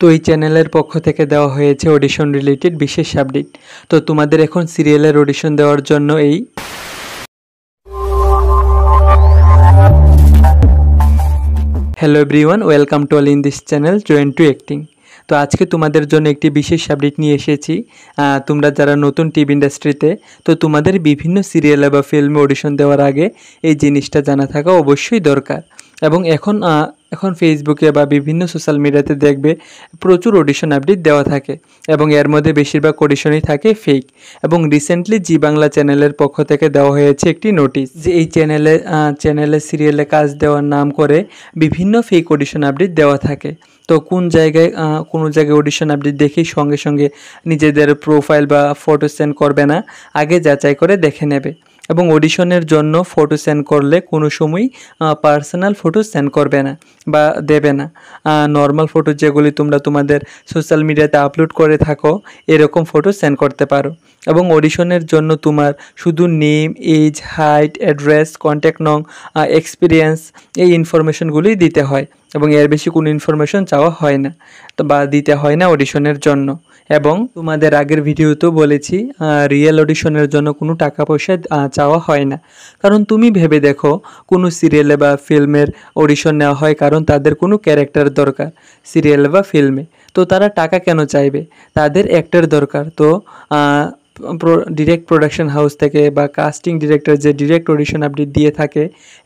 তো এই চ্যানেলের পক্ষ থেকে দেওয়া হয়েছে অডিশন রিলেটেড বিশেষ আপডেট। তো তোমাদের এখন সিরিয়ালের অডিশন দেওয়ার জন্য hello everyone, welcome to all in this channel join to acting. তো আজকে তোমাদের জন্য একটি বিশেষ আপডেট নিয়ে এসেছি। তোমরা যারা নতুন টিভি ইন্ডাস্ট্রিতে, তো তোমাদের বিভিন্ন সিরিয়ালে বা ফিল্মে অডিশন দেওয়ার আগে এই জিনিসটা জানা থাকা অবশ্যই দরকার। এবং এখন ফেসবুকে বা বিভিন্ন সোশ্যাল মিডিয়াতে দেখবে প্রচুর অডিশন আপডেট দেওয়া থাকে এবং এর মধ্যে বেশিরভাগ অডিশনই থাকে ফেক। এবং রিসেন্টলি জি বাংলা চ্যানেলের পক্ষ থেকে দেওয়া হয়েছে একটি নোটিশ যে এই চ্যানেলে সিরিয়ালে কাজ দেওয়ার নাম করে বিভিন্ন ফেক অডিশন আপডেট দেওয়া থাকে। তো কোনো জায়গায় অডিশন আপডেট দেখেই সঙ্গে সঙ্গে নিজেদের প্রোফাইল বা ফটো সেন্ড করবে না, আগে যাচাই করে দেখে নেবে। এবং অডিশনের জন্য ফটো সেন্ড করলে কোনো সময়ই পার্সোনাল ফটো সেন্ড করবে না বা দেবে না। নর্মাল ফটো যেগুলি তোমরা তোমাদের সোশ্যাল মিডিয়াতে আপলোড করে থাকো এরকম ফটো সেন্ড করতে পারো। এবং অডিশনের জন্য তোমার শুধু name, age, height, address, contact নং, এক্সপিরিয়েন্স এই ইনফরমেশনগুলি দিতে হয় এবং এর বেশি কোনো ইনফরমেশন চাওয়া হয় না বা দিতে হয় না অডিশনের জন্য। এবং তোমাদের আগের ভিডিওতেও বলেছি রিয়েল অডিশনের জন্য কোনো টাকা পয়সা চাওয়া হয় না। কারণ তুমি ভেবে দেখো, কোনো সিরিয়ালে বা ফিল্মের অডিশন নেওয়া হয় কারণ তাদের কোনো ক্যারেক্টার দরকার সিরিয়ালে বা ফিল্মে। তো তারা টাকা কেন চাইবে? তাদের অ্যাক্টর দরকার। তো ডিরেক্ট প্রোডাকশন হাউস থেকে বা কাস্টিং ডিরেক্টর যে ডিরেক্ট অডিশন আপডেট দিয়ে থাকে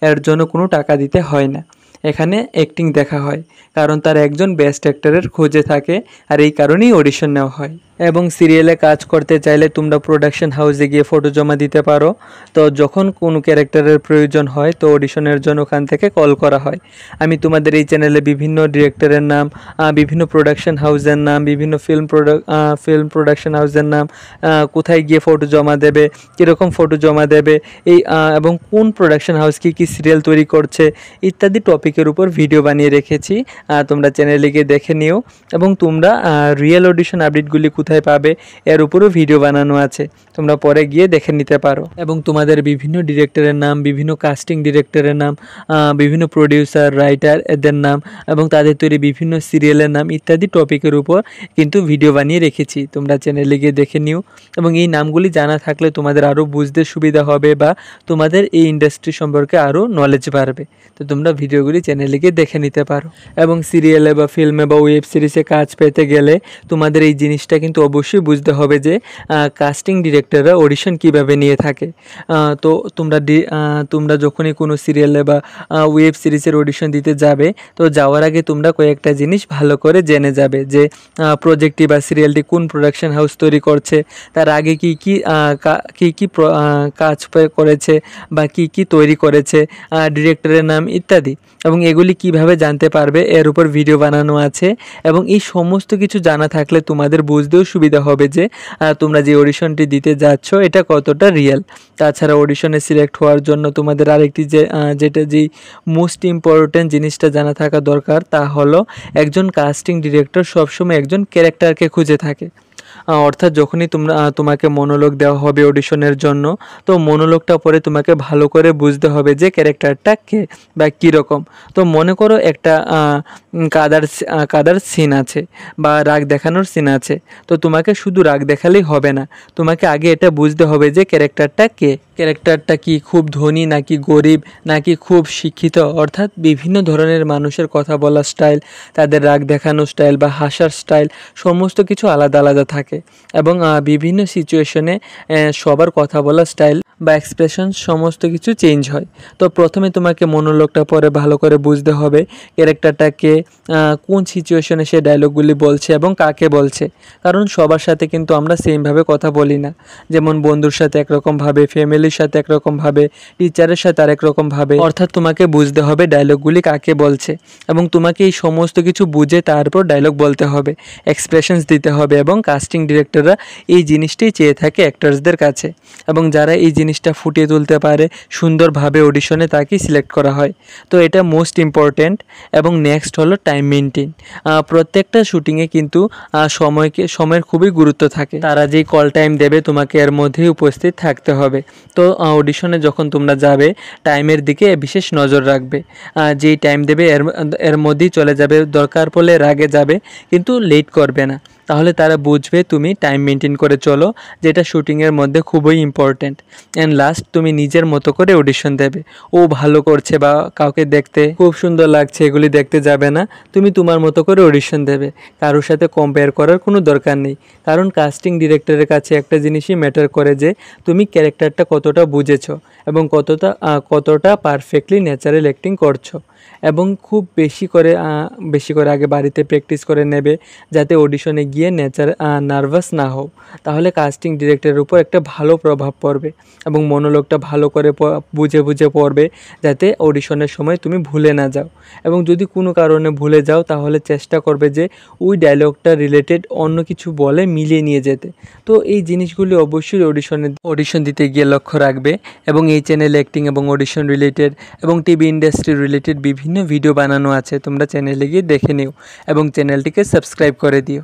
এর জন্য কোনো টাকা দিতে হয় না। এখানে অ্যাক্টিং দেখা হয় কারণ তার একজন বেস্ট অ্যাক্টরের খোঁজে থাকে, আর এই কারণেই অডিশন নেওয়া হয়। এবং সিরিয়ালে কাজ করতে চাইলে তোমরা প্রোডাকশন হাউসে গিয়ে ফটো জমা দিতে পারো। তো যখন কোনো ক্যারেক্টারের প্রয়োজন হয় তো অডিশনের জন্য ওখান থেকে কল করা হয়। আমি তোমাদের এই চ্যানেলে বিভিন্ন ডিরেক্টরের নাম, বিভিন্ন প্রোডাকশন হাউসের নাম, বিভিন্ন ফিল্ম প্রোডাকশন হাউসের নাম, কোথায় গিয়ে ফটো জমা দেবে, কীরকম ফটো জমা দেবে, এবং কোন প্রোডাকশন হাউস কী সিরিয়াল তৈরি করছে ইত্যাদি টপিকের উপর ভিডিও বানিয়ে রেখেছি। তোমরা চ্যানেলে গিয়ে দেখে নিও। এবং তোমরা রিয়েল অডিশন আপডেটগুলি কোথায় পাবে এর উপরও ভিডিও বানানো আছে, তোমরা পরে গিয়ে দেখে নিতে পারো। এবং তোমাদের বিভিন্ন ডিরেক্টরের নাম, বিভিন্ন কাস্টিং ডিরেক্টরের নাম, বিভিন্ন প্রডিউসার, রাইটার এদের নাম এবং তাদের তৈরি বিভিন্ন সিরিয়ালের নাম ইত্যাদি টপিকের উপর কিন্তু ভিডিও বানিয়ে রেখেছি, তোমরা চ্যানেলে গিয়ে দেখে নিও। এবং এই নামগুলি জানা থাকলে তোমাদের আরও বুঝতে সুবিধা হবে বা তোমাদের এই ইন্ডাস্ট্রি সম্পর্কে আরও নলেজ বাড়বে। তো তোমরা ভিডিওগুলি চ্যানেলে গিয়ে দেখে নিতে পারো। এবং সিরিয়ালে বা ফিল্মে বা ওয়েব সিরিজে কাজ পেতে গেলে তোমাদের এই জিনিসটা কিন্তু অবশ্যই বুঝতে হবে যে কাস্টিং ডিরেক্টররা অডিশন কিভাবে নিয়ে থাকে। তো তোমরা যখনই কোনো সিরিয়ালে বা ওয়েব সিরিজের অডিশন দিতে যাবে তো যাওয়ার আগে তোমরা কয়েকটা জিনিস ভালো করে জেনে যাবে যে প্রজেক্টটি বা সিরিয়ালটি কোন প্রোডাকশন হাউস তৈরি করছে, তার আগে কী কাজ করেছে বা কী তৈরি করেছে, ডিরেক্টরের নাম ইত্যাদি। এবং এগুলি কিভাবে জানতে পারবে এর উপর ভিডিও বানানো আছে। এবং এই সমস্ত কিছু জানা থাকলে তোমাদের বুঝতেও সুবিধা হবে যে তোমরা যে অডিশনটি দিতে যাচ্ছ এটা কতটা রিয়েল। তাছাড়া অডিশনে সিলেক্ট হওয়ার জন্য তোমাদের আরেকটি যেই মোস্ট ইম্পর্ট্যান্ট জিনিসটা জানা থাকা দরকার তা হলো একজন কাস্টিং ডিরেক্টর সবসময় একজন ক্যারেক্টারকে খুঁজে থাকে। অর্থাৎ যখনই তোমাকে মনোলগ দেওয়া হবে অডিশনের জন্য, তো মনোলগটা পরে তোমাকে ভালো করে বুঝতে হবে যে ক্যারেক্টারটা কে বা কীরকম। তো মনে করো একটা কাদার সিন আছে বা রাগ দেখানোর সিন আছে, তো তোমাকে শুধু রাগ দেখালেই হবে না, তোমাকে আগে এটা বুঝতে হবে যে ক্যারেক্টারটা কে, ক্যারেক্টারটা কি খুব ধনী নাকি গরিব নাকি খুব শিক্ষিত। অর্থাৎ বিভিন্ন ধরনের মানুষের কথা বলার স্টাইল, তাদের রাগ দেখানোর স্টাইল বা হাসার স্টাইল সমস্ত কিছু আলাদা আলাদা থাকে। এবং বিভিন্ন সিচুয়েশনে সবার কথা বলার স্টাইল বা এক্সপ্রেশন সমস্ত কিছু চেঞ্জ হয়। তো প্রথমে তোমাকে মনোলগটা পরে ভালো করে বুঝতে হবে ক্যারেক্টারটাকে কোন সিচুয়েশনে সে ডায়লগগুলি বলছে এবং কাকে বলছে। কারণ সবার সাথে কিন্তু আমরা সেমভাবে কথা বলি না। যেমন বন্ধুর সাথে একরকমভাবে, ফ্যামিলির সাথে একরকমভাবে, টিচারের সাথে আরেক রকমভাবে। অর্থাৎ তোমাকে বুঝতে হবে ডায়লগগুলি কাকে বলছে এবং তোমাকে এই সমস্ত কিছু বুঝে তারপর ডায়লগ বলতে হবে, এক্সপ্রেশনস দিতে হবে। এবং কাস্টিং ডিরেক্টররা এই জিনিসটাই চেয়ে থাকে অ্যাক্টরসদের কাছে। এবং যারা এই জিনিসটা ফুটিয়ে তুলতে পারে সুন্দরভাবে অডিশনে তাকেই সিলেক্ট করা হয়। তো এটা মোস্ট ইম্পর্ট্যান্ট। এবং নেক্সট হলো টাইম মেনটেন। প্রত্যেকটা শুটিংয়ে কিন্তু সময়ের খুবই গুরুত্ব থাকে। তারা যেই কল টাইম দেবে তোমাকে এর মধ্যেই উপস্থিত থাকতে হবে। তো অডিশনে যখন তোমরা যাবে টাইমের দিকে বিশেষ নজর রাখবে। যেই টাইম দেবে এর মধ্যেই চলে যাবে, দরকার পড়লে এর আগে যাবে, কিন্তু লেট করবে না। তাহলে তারা বুঝবে তুমি টাইম মেনটেন করে চলো, যেটা শুটিংয়ের মধ্যে খুবই ইম্পর্ট্যান্ট। অ্যান্ড লাস্ট তুমি নিজের মতো করে অডিশন দেবে। ও ভালো করছে বা কাউকে দেখতে খুব সুন্দর লাগছে এগুলি দেখতে যাবে না, তুমি তোমার মতো করে অডিশন দেবে। কারোর সাথে কম্পেয়ার করার কোনো দরকার নেই, কারণ কাস্টিং ডিরেক্টরের কাছে একটা জিনিসই ম্যাটার করে যে তুমি ক্যারেক্টারটা কতটা বুঝেছো এবং কতটা পারফেক্টলি ন্যাচারাল অ্যাক্টিং করছো। এবং খুব বেশি করে আগে বাড়িতে প্র্যাকটিস করে নেবে, যাতে অডিশনে গিয়ে নার্ভাস না হও। তাহলে কাস্টিং ডিরেক্টরের উপর একটা ভালো প্রভাব পড়বে এবং মনোলগটা ভালো করে বুঝে বুঝে পড়বে, যাতে অডিশনের সময় তুমি ভুলে না যাও। এবং যদি কোনো কারণে ভুলে যাও তাহলে চেষ্টা করবে যে ওই ডায়লগটা রিলেটেড অন্য কিছু বলে মিলিয়ে নিয়ে যেতে। তো এই জিনিসগুলি অবশ্যই অডিশন দিতে গিয়ে লক্ষ্য রাখবে। এবং এই চ্যানেলে অ্যাক্টিং এবং অডিশন রিলেটেড এবং টিভি ইন্ডাস্ট্রি রিলেটেড বিভিন্ন ভিডিও বানানো আছে, তোমরা চ্যানেলে গিয়ে দেখে নিও এবং চ্যানেলটিকে সাবস্ক্রাইব করে দিও।